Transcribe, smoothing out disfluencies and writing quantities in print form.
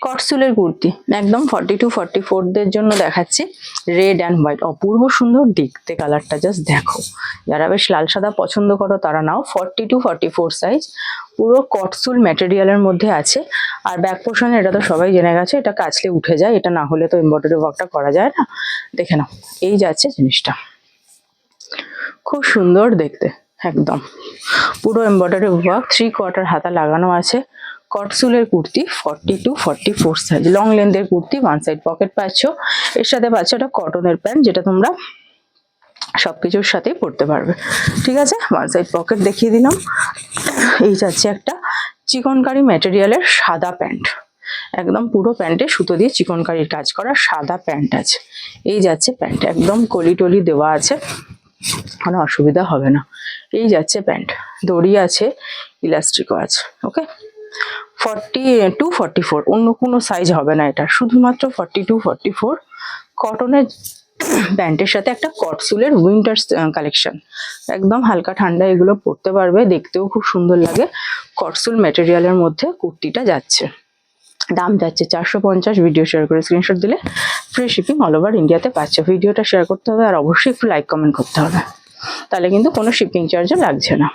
কটসুলের কুর্তি একদম 42-44দের জন্য দেখাচ্ছি। রেড অ্যান্ড হোয়াইট, অপূর্ব সুন্দর দেখতে কালারটা, জাস্ট দেখো। যারা বেশ লাল সাদা পছন্দ করো তারা নাও। 42-44 সাইজ, পুরো কটসুল ম্যাটেরিয়ালের মধ্যে আছে। আর ব্যাক পোর্শনে এটা তো সবাই জেনে গেছে, এটা কাচলে উঠে যায়, এটা না হলে তো এমব্রয়ডারি ওয়ার্কটা করা যায় না। দেখে নাও, এই যাচ্ছে জিনিসটা, খুব সুন্দর দেখতে, একদম পুরো এমব্রয়ডারি ওয়ার্ক, 3/4 হাতা লাগানো আছে। কটসুলের কুর্তি 42-44 সাইজ, লং লেন্থের কুর্তি, ওয়ান সাইড পকেট পাচ্ছ, এর সাথে পাচ্ছ একটা কটনের প্যান্ট, যেটা তোমরা সবকিছুর সাথেই পরতে পারবে। ঠিক আছে, ওয়ান সাইড পকেট দেখিয়ে দিলাম। এই যাচ্ছে একটা চিকনকারি ম্যাটেরিয়ালের সাদা প্যান্ট, একদম পুরো প্যান্টে সুতো দিয়ে চিকনকারির কাজ করা সাদা প্যান্ট আছে। এই যাচ্ছে প্যান্ট, একদম কলি টলি দেওয়া আছে, কোনো অসুবিধা হবে না। এই যাচ্ছে প্যান্ট, দড়ি আছে, ইলাস্টিকও আছে। ওকে, 42-44, অন্য কোনো সাইজ হবে না এটা, শুধুমাত্র 42-44 কটনের প্যান্টের সাথে একটা কটসুলের উইন্টার কালেকশন। একদম হালকা ঠান্ডা এগুলো পরতে পারবে, দেখতেও খুব সুন্দর লাগে। কটসুল ম্যাটেরিয়ালের মধ্যে কুর্তিটা যাচ্ছে, দাম যাচ্ছে 450। ভিডিও শেয়ার করে স্ক্রিনশট দিলে ফ্রি শিপিং অল ওভার ইন্ডিয়াতে পাচ্ছ। ভিডিওটা শেয়ার করতে হবে আর অবশ্যই একটু লাইক কমেন্ট করতে হবে, তাহলে কিন্তু কোনো শিপিং চার্জও লাগছে না।